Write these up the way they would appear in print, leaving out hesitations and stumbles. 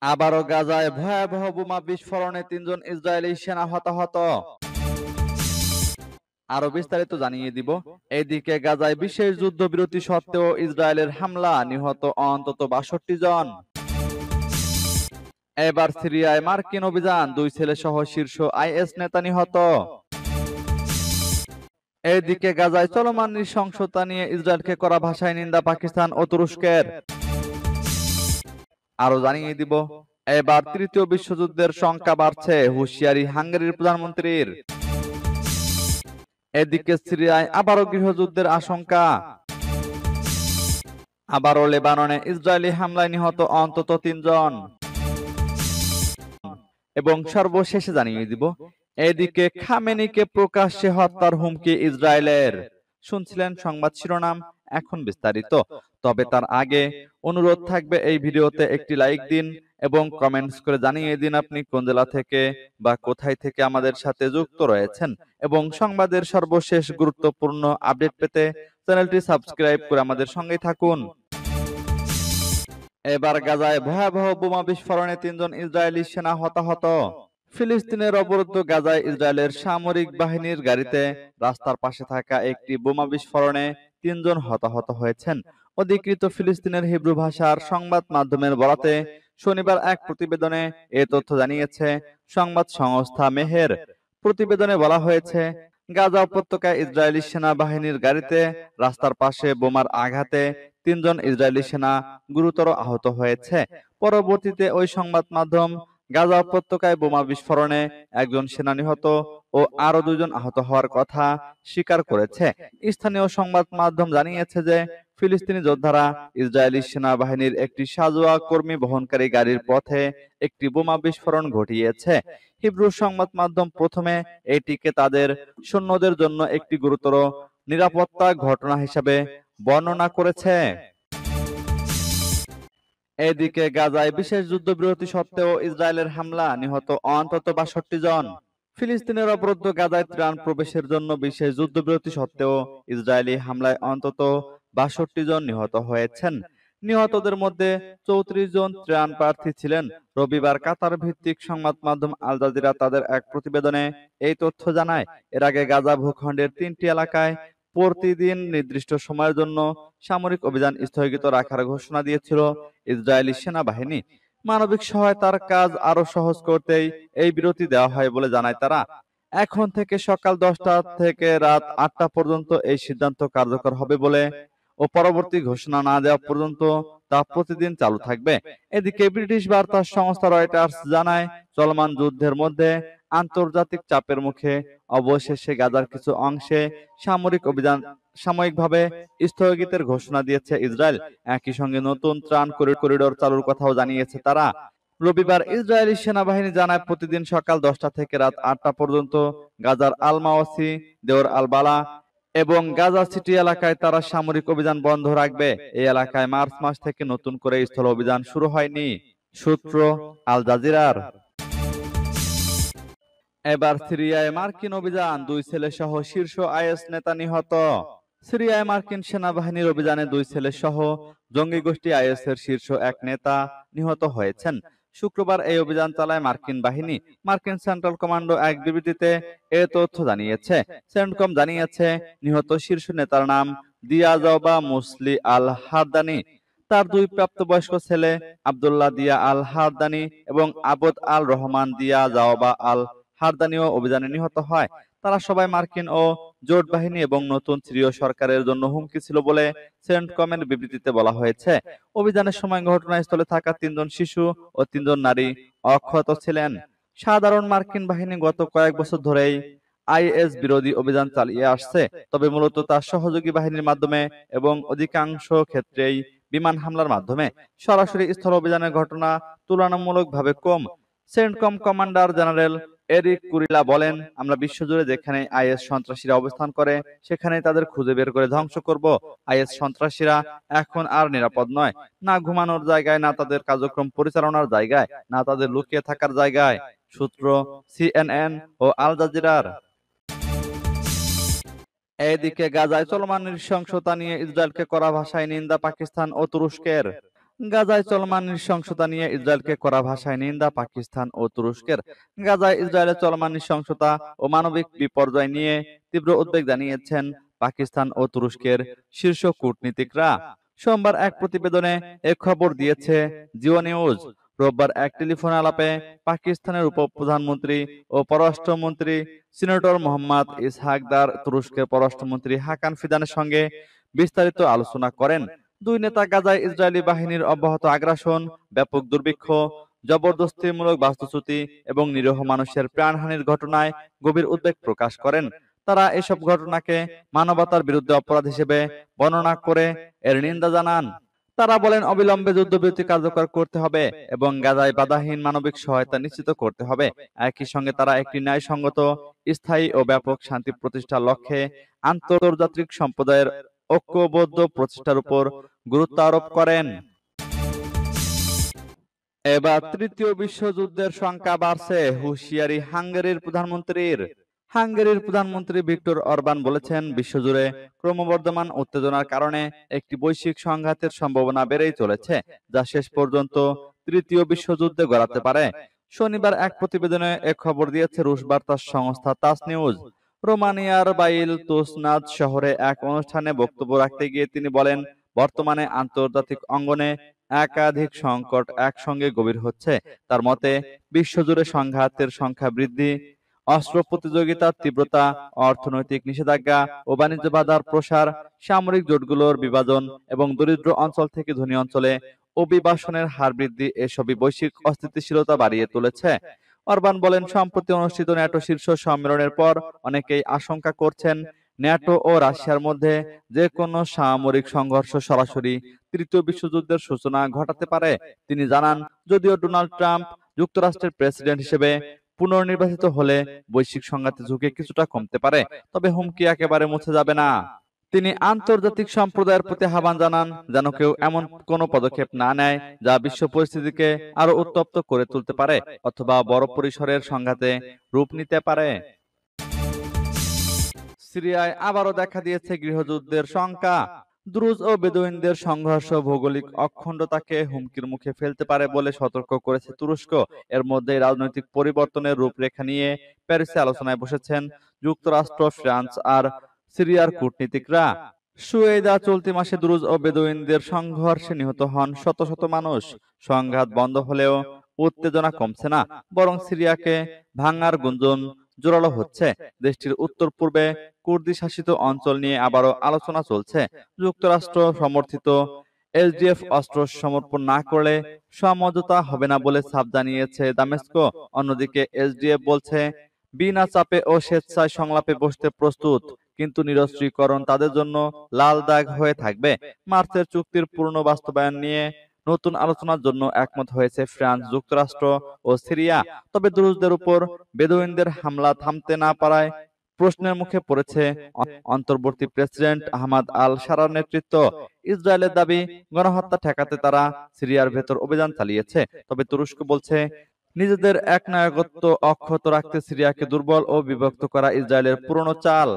আবারও গাজায় ভয়াবহ বোমা বিস্ফোরণে ৩ জন ইসরায়েলি সেনা হতাহত। আরো বিস্তারিত জানিয়ে দিব। এদিকে গাজায় বিশেষ যুদ্ধবিরতি সত্ত্বেও ইসরায়েলের হামলা, নিহত অন্তত ৬২ জন। এবার সিরিয়ায় মার্কিন অভিযান, 2 ছেলে সহ শীর্ষ আইএস নেতা নিহত। এদিকে গাজায় চলমান নৃশংসতা নিয়ে ইসরায়েলকে কড়া ভাষায় নিন্দা পাকিস্তান ও তুরস্কের। আরো জানিয়ে দিব, এবার তৃতীয় বিশ্বযুদ্ধের শঙ্কা বাড়ছে, হুঁশিয়ারি হাঙ্গেরির প্রধানমন্ত্রীর। এদিকে সিরিয়ায় আবারও গৃহযুদ্ধের আশঙ্কা। আবারও লেবাননে ইসরায়েলি হামলায় নিহত অন্তত 3 জন। এবং সর্বশেষে জানিয়ে দিব, এদিকে খামেনিকে প্রকাশ্যে হত্যার হুমকি ইসরায়েলের। শুনছিলেন সংবাদ শিরোনাম, এখন বিস্তারিত। তবে তার আগে অনুরোধ থাকবে, এই ভিডিওতে একটি লাইক দিন এবং কমেন্টস করে জানিয়ে দিন আপনি কোন জেলা থেকে বা কোথায় থেকে আমাদের সাথে যুক্ত রয়েছেন। এবং সংবাদের সর্বশেষ গুরুত্বপূর্ণ আপডেট পেতে চ্যানেলটি সাবস্ক্রাইব করে আমাদের সঙ্গেই থাকুন। এবার গাজায় ভয়াবহ বোমা বিস্ফোরণে 3 জন ইসরায়েলি সেনা হতাহত। ফিলিস্তিনের অবরুদ্ধ গাজায় ইসরায়েলের সামরিক বাহিনীর গাড়িতে রাস্তার পাশে থাকা একটি বোমা বিস্ফোরণে 3 জন হতাহত হয়েছেন। অধিকৃত ফিলিস্তিনের হিব্রু ভাষার সংবাদ মাধ্যমের বরাতে শনিবার এক প্রতিবেদনে এ তথ্য জানিয়েছে সংবাদ সংস্থা মেহের। প্রতিবেদনে বলা হয়েছে, গাজা উপত্যকায় ইসরায়েলি সেনাবাহিনীর গাড়িতে রাস্তার পাশে বোমার আঘাতে 3 জন ইসরায়েলি সেনা গুরুতর আহত হয়েছে। পরবর্তীতে ওই সংবাদ মাধ্যম গাজা উপত্যকায় বোমা বিস্ফোরণে 1 জন সেনা নিহত ও আরো 2 জন আহত হওয়ার কথা স্বীকার করেছে। স্থানীয় সংবাদ মাধ্যম জানিয়েছে যে ফিলিস্তিনি যোদ্ধারা ইসরায়েলি সেনাবাহিনীর একটি সাঁজোয়া কর্মী বহনকারী গাড়ির পথে একটি বোমা বিস্ফোরণ ঘটিয়েছে। হিব্রু সংবাদ মাধ্যম প্রথমে এটিকে তাদের সৈন্যদের জন্য একটি গুরুতর নিরাপত্তা ঘটনা হিসেবে বর্ণনা করেছে। এদিকে গাজায় বিশেষ যুদ্ধবিরতি সত্ত্বেও ইসরায়েলের হামলা, নিহত অন্তত ৬২ জন। ফিলিস্তিনের অবরুদ্ধ গাজায় ত্রাণ প্রবেশের জন্য বিশেষ যুদ্ধবিরতি সত্ত্বেও ইসরায়েলি হামলায় অন্তত ৬২ জন নিহত হয়েছেন। নিহতদের মধ্যে ৩৪ জন ত্রাণ প্রার্থী ছিলেন। রবিবার কাতার ভিত্তিক সংবাদ মাধ্যম আল জাজিরা তাদের এক প্রতিবেদনে এই তথ্য জানায়। এর আগে গাজা ভূখণ্ডের 3টি এলাকায় প্রতিদিন নির্দিষ্ট সময়ের জন্য সামরিক অভিযান স্থগিত রাখার ঘোষণা দিয়েছিল ইসরায়েলি সেনাবাহিনী। মানবিক সহায়তার কাজ আরো সহজ করতেই এই বিরতি দেওয়া হয় বলে জানায় তারা। এখন থেকে সকাল 10টা থেকে রাত 8টা পর্যন্ত এই সিদ্ধান্ত কার্যকর হবে বলে ও পরবর্তী ঘোষণা না দেওয়া পর্যন্ত তা প্রতিদিন চালু থাকবে। এদিকে ব্রিটিশ বার্তা সংস্থা রয়টার্স জানায়, চলমান যুদ্ধের মধ্যে আন্তর্জাতিক চাপের মুখে অবশেষে গাজার কিছু অংশে সামরিক অভিযান সাময়িকভাবে স্থগিতের ঘোষণা দিয়েছে ইসরায়েল। একই সঙ্গে নতুন ত্রাণ করিডোর চালুর কথাও জানিয়েছে তারা। রবিবার ইসরায়েলি সেনাবাহিনী জানায়, প্রতিদিন সকাল 10টা থেকে রাত 8টা পর্যন্ত গাজার আল মাওয়াসি, দেওর আল বালা এবং গাজা সিটি এলাকায় তারা সামরিক অভিযান বন্ধ রাখবে। এই এলাকায় মার্চ মাস থেকে নতুন করে স্থল অভিযান শুরু হয়নি। সূত্র আল জাজিরার। এবার সিরিয়ায় মার্কিন অভিযান, 2 ছেলে সহ শীর্ষ আইএস নেতা নিহত। সিরিয়ায় মার্কিন সেনাবাহিনীর অভিযানে 2 ছেলে সহ জঙ্গি গোষ্ঠী আইএস এর শীর্ষ এক নেতা নিহত হয়েছেন। শুক্রবার এই অভিযান চালায় মার্কিন বাহিনী। মার্কিন সেন্ট্রাল কমান্ডো এক বিবৃতিতে এ তথ্য জানিয়েছে। সেন্টকম জানিয়েছে, নিহত শীর্ষ নেতার নাম দিয়া জওবা মুসলি আল হারদানি। তার 2 প্রাপ্তবয়স্ক ছেলে আব্দুল্লাহ দিয়া আল হারদানি এবং আবদ আল রহমান দিয়া জাওবা আল হারদানিও অভিযানে নিহত হয়। তারা সবাই মার্কিন ও জোট বাহিনী এবং নতুন সিরীয় সরকারের জন্য হুমকি ছিল বলে সেন্টকমের বিবৃতিতে বলা হয়েছে। অভিযানের সময় ঘটনাস্থলে থাকা 3 জন শিশু ও 3 জন নারী অক্ষত ছিলেন। সাধারণ মার্কিন বাহিনী গত কয়েক বছর ধরেই আইএস বিরোধী অভিযান চালিয়ে আসছে, তবে মূলত তার সহযোগী বাহিনীর মাধ্যমে এবং অধিকাংশ ক্ষেত্রেই বিমান হামলার মাধ্যমে। সরাসরি স্থল অভিযানের ঘটনা তুলনামূলকভাবে কম। CENTCOM commander general Erik Kurilla বলেন, আমরা বিশ্বজুড়ে যেখানে আইএস সন্ত্রাসীরা অবস্থান করে সেখানেই তাদের খুঁজে বের করে ধ্বংস করব। আইএস সন্ত্রাসীরা এখন আর নিরাপদ নয়, না ঘুমানোর জায়গায়, না তাদের কার্যক্রম পরিচালনার জায়গায়, না তাদের লুকিয়ে থাকার জায়গায়। সূত্র সিএনএন ও আল জাজিরার। এদিকে গাজায় চলমান নৃশংসতা নিয়ে ইসরায়েলকে কড়া ভাষায় নিন্দা পাকিস্তান ও তুরস্কের। গাজায় চলমান নৃশংসতা নিয়ে ইসরায়েলকে কড়া ভাষায় নিন্দা পাকিস্তান ও তুরস্কের। গাজায় ইসরায়েলের চলমান নৃশংসতা ও মানবিক বিপর্যয় নিয়ে তীব্র উদ্বেগ জানিয়েছেন পাকিস্তান ও তুরস্কের শীর্ষ কূটনীতিকরা। সোমবার এক প্রতিবেদনে এ খবর দিয়েছে জিও নিউজ। রোববার এক টেলিফোন আলাপে পাকিস্তানের উপপ্রধানমন্ত্রী ও পররাষ্ট্রমন্ত্রী সিনেটর মোহাম্মদ ইসহাকদার তুরস্কের পররাষ্ট্রমন্ত্রী হাকান ফিদানের সঙ্গে বিস্তারিত আলোচনা করেন। দুই নেতা গাজায় ইসরায়েলি বাহিনীর অব্যাহত আগ্রাসন, ব্যাপক দুর্ভিক্ষ, জবরদস্তিমূলক বাস্তুচ্যুতি এবং নিরীহ মানুষের প্রাণহানির ঘটনায় গভীর উদ্বেগ প্রকাশ করেন। তারা এসব ঘটনাকে মানবতার বিরুদ্ধে অপরাধ হিসেবে বর্ণনা করে এর নিন্দা জানান। তারা বলেন, অবিলম্বে যুদ্ধবিরতি কার্যকর করতে হবে এবং গাজায় বাধাহীন মানবিক সহায়তা নিশ্চিত করতে হবে। একই সঙ্গে তারা একটি ন্যায়সঙ্গত, স্থায়ী ও ব্যাপক শান্তি প্রতিষ্ঠার লক্ষ্যে আন্তর্জাতিক সম্প্রদায়ের ঐক্যবদ্ধ প্রচেষ্টার উপর গুরুত্ব আরোপ করেন। এবার তৃতীয় বিশ্বযুদ্ধের শঙ্কা বাড়ছে, হুঁশিয়ারি হাঙ্গেরির প্রধানমন্ত্রীর। হাঙ্গেরির প্রধানমন্ত্রী ভিক্টর অরবান বলেছেন, বিশ্বজুড়ে ক্রমবর্ধমান উত্তেজনার কারণে একটি বৈশ্বিক সংঘাতের সম্ভাবনা বেড়েই চলেছে, যা শেষ পর্যন্ত তৃতীয় বিশ্বযুদ্ধে গড়াতে পারে। শনিবার এক প্রতিবেদনে এ খবর দিয়েছে রুশ বার্তা সংস্থা তাস নিউজ। রোমানিয়ার বাইল তুসনাদ শহরে এক অনুষ্ঠানে বক্তব্য রাখতে গিয়ে তিনি বলেন, বর্তমানে আন্তর্জাতিক অঙ্গনে একাধিক সংকট একসঙ্গে গভীর হচ্ছে। তার মতে, বিশ্বজুড়ে সংঘাতের সংখ্যা বৃদ্ধি, অস্ত্র প্রতিযোগিতার তীব্রতা, অর্থনৈতিক নিষেধাজ্ঞা ও বাণিজ্য বাধার প্রসার, সামরিক জোটগুলোর বিভাজন এবং দরিদ্র অঞ্চল থেকে ধনী অঞ্চলে অভিবাসনের হার বৃদ্ধি এসবই বৈশ্বিক অস্থিতিশীলতা বাড়িয়ে তুলেছে। অরবান বলেন, সম্প্রতি অনুষ্ঠিত ন্যাটো শীর্ষ সম্মেলনের পর অনেকেই আশঙ্কা করছেন ন্যাটো ও রাশিয়ার মধ্যে যে কোনো সামরিক সংঘর্ষ সরাসরি তৃতীয় বিশ্বযুদ্ধের সূচনা ঘটাতে পারে। তিনি জানান, যদিও ডোনাল্ড ট্রাম্প যুক্তরাষ্ট্রের প্রেসিডেন্ট হিসেবে পুনর্নির্বাচিত হলে বৈশ্বিক সংঘাতের ঝুঁকি কিছুটা কমতে পারে, তবে হুমকি একেবারে মুছে যাবে না। তিনি আন্তর্জাতিক সম্প্রদায়ের প্রতি আহ্বান জানান, যেন কেউ এমন কোনো পদক্ষেপ না নেয় যা বিশ্ব পরিস্থিতিকে আরো উত্তপ্ত করে তুলতে পারে অথবা বড় পরিসরের সংঘাতে রূপ নিতে পারে। সিরিয়ায় আবারও দেখা দিয়েছে গৃহযুদ্ধের শঙ্কা। দ্রুজ ও বেদুইনদের সংঘর্ষ ভৌগোলিক অখণ্ডতাকে হুমকির মুখে ফেলতে পারে বলে সতর্ক করেছে তুরস্ক। এর মধ্যেই রাজনৈতিক পরিবর্তনের রূপরেখা নিয়ে প্যারিসে আলোচনায় বসেছেন যুক্তরাষ্ট্র, ফ্রান্স আর সিরিয়ার কূটনীতিকরা। সুয়েদা চলতি মাসে দ্রুজ ও বেদুইনদের সংঘর্ষে নিহত হন শত শত মানুষ। সংঘাত বন্ধ হলেও উত্তেজনা কমছে না, বরং সিরিয়াকে ভাঙার গুঞ্জন জোরালো হচ্ছে। দেশটির উত্তর পূর্বে কুর্দি শাসিত অঞ্চল নিয়ে আবারও আলোচনা চলছে। যুক্তরাষ্ট্র সমর্থিত এসডিএফ অস্ত্র সমর্পণ না করলে সমঝোতা হবে না বলে ছাপ জানিয়েছে দামেস্কো। অন্যদিকে এসডিএফ বলছে, বিনা চাপে ও স্বেচ্ছায় সংলাপে বসতে প্রস্তুত, কিন্তু নিরস্ত্রীকরণ তাদের জন্য লাল দাগ হয়ে থাকবে। মার্চের চুক্তির পূর্ণ বাস্তবায়ন নিয়ে নতুন আলোচনার জন্য একমত হয়েছে ফ্রান্স, যুক্তরাষ্ট্র ও সিরিয়া। তবে দ্রুজদের উপর বেদুইনদের হামলা থামতে না পারায় প্রশ্নের মুখে পড়েছে অন্তর্বর্তী প্রেসিডেন্ট আহমাদ আল সারার নেতৃত্ব। ইসরায়েলের দাবি, গণহত্যা ঠেকাতে তারা সিরিয়ার ভেতর অভিযান চালিয়েছে। তবে তুরস্ক বলছে, নিজেদের একনায়কত্ব অক্ষত রাখতে সিরিয়াকে দুর্বল ও বিভক্ত করা ইসরায়েলের পুরনো চাল।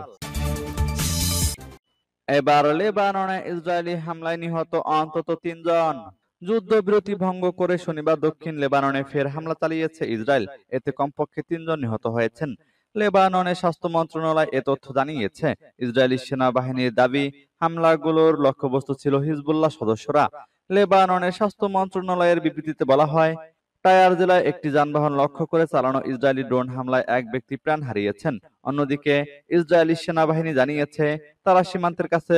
এবার লেবাননে ইসরায়েলি হামলায় নিহত অন্তত ৩ জন। যুদ্ধবিরতি ভঙ্গ করে শনিবার দক্ষিণ লেবাননে ফের হামলা চালিয়েছে ইসরায়েল। এতে কমপক্ষে ৩ জন নিহত হয়েছেন। লেবাননের স্বাস্থ্য মন্ত্রণালয় এ তথ্য জানিয়েছে। ইসরায়েলি সেনাবাহিনীর দাবি, হামলাগুলোর লক্ষ্যবস্তু ছিল হিজবুল্লাহ সদস্যরা। লেবাননের স্বাস্থ্য মন্ত্রণালয়ের বিবৃতিতে বলা হয়, টায়ার জেলায় একটি যানবাহন লক্ষ্য করে চালানো ইসরায়েলি ড্রোন হামলায় এক ব্যক্তি প্রাণ হারিয়েছেন। অন্যদিকে ইসরায়েলি সেনাবাহিনী জানিয়েছে, তারা সীমান্তের কাছে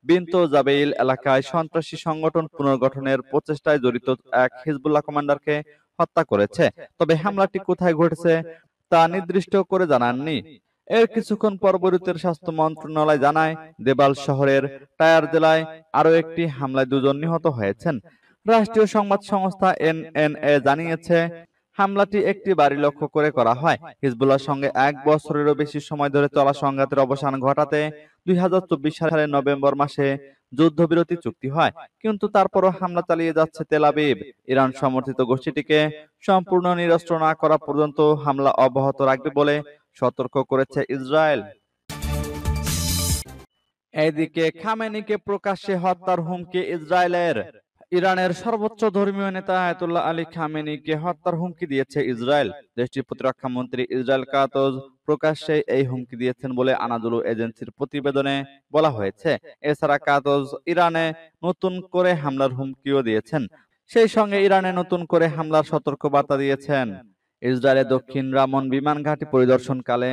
বিন্ত জাবেইল এলাকায় সন্ত্রাসী সংগঠন পুনর্গঠনের প্রচেষ্টায় জড়িত এক হিজবুল্লাহ কমান্ডারকে হত্যা করেছে। তবে হামলাটি কোথায় ঘটেছে তা নির্দিষ্ট করে জানাননি। এর কিছুক্ষণ পর বৈরুতের স্বাস্থ্য মন্ত্রণালয় জানায়, দেবাল শহরের টায়ার জেলায় আরও একটি হামলায় 2 জন নিহত হয়েছেন। রাষ্ট্রীয় সংবাদ সংস্থা এনএনএ জানিয়েছে, হামলাটি একটি বাড়ি লক্ষ্য করে করা হয়। হিজবুল্লাহর সঙ্গে 1 বছরেরও বেশি সময় ধরে চলা সংঘাতের অবসান ঘটাতে 2024 সালের নভেম্বর মাসে যুদ্ধবিরতি চুক্তি হয়, কিন্তু তারপরও হামলা চালিয়ে যাচ্ছে তেল আবিব। ইরান সমর্থিত গোষ্ঠীটিকে সম্পূর্ণ নিরস্ত্র না করা পর্যন্ত হামলা অব্যাহত রাখবে বলে সতর্ক করেছে ইসরায়েল। এদিকে খামেনিকে প্রকাশ্যে হত্যার হুমকি ইসরায়েলের। ইরানের সর্বোচ্চ ধর্মীয় নেতা আয়াতুল্লাহ আলী খামেনিকে হত্যার হুমকি দিয়েছে ইসরায়েল। দেশটির প্রতিরক্ষা মন্ত্রী ইসরায়েল কাতজ প্রকাশ্যে এই হুমকি দিয়েছেন বলে আনাদুলু এজেন্সির প্রতিবেদনে বলা হয়েছে। এছাড়া কাতজ ইরানে নতুন করে হামলার হুমকিও দিয়েছেন। সেই সঙ্গে ইরানে নতুন করে হামলার সতর্কবার্তা দিয়েছেন। ইসরায়েলের দক্ষিণ রামন বিমান ঘাঁটি পরিদর্শনকালে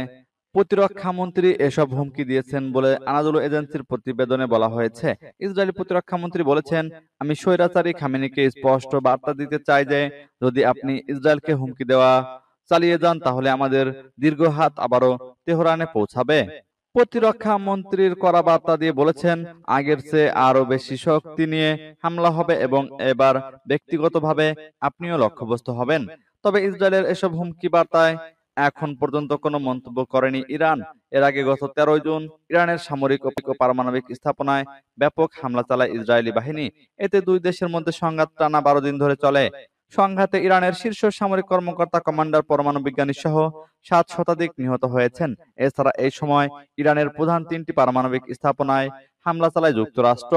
প্রতিরক্ষা মন্ত্রী এসব হুমকি দিয়েছেন বলে আনাদুলু এজেন্সির প্রতিবেদনে বলা হয়েছে। ইসরায়েলি প্রতিরক্ষা মন্ত্রী বলেছেন, আমি স্বৈরাচারী খামেনিকে স্পষ্ট বার্তা দিতে চাই যে যদি আপনি ইসরায়েলকে হুমকি দেওয়া চালিয়ে যান তাহলে আমাদের দীর্ঘ হাত আবারও তেহরানে পৌঁছাবে। প্রতিরক্ষা মন্ত্রীর কড়া বার্তা দিয়ে বলেছেন, আগের চেয়ে আরো বেশি শক্তি নিয়ে হামলা হবে এবং এবার ব্যক্তিগতভাবে আপনিও লক্ষ্যবস্তু হবেন। তবে ইসরায়েলের এসব হুমকি বার্তায় এখন পর্যন্ত কোনো মন্তব্য করেনি ইরান। এর আগে গত 13 জুন ইরানের সামরিক ও পারমাণবিক স্থাপনায় ব্যাপক হামলা চালায় ইসরায়েলি বাহিনী। এতে দুই দেশের মধ্যে সংঘাত টানা 12 দিন ধরে চলে। সংঘাতে ইরানের শীর্ষ সামরিক কর্মকর্তা, কমান্ডার, পরমাণু বিজ্ঞানী সহ 7 শতাধিক নিহত হয়েছেন। এছাড়া এই সময় ইরানের প্রধান 3টি পারমাণবিক স্থাপনায় হামলা চালায় যুক্তরাষ্ট্র।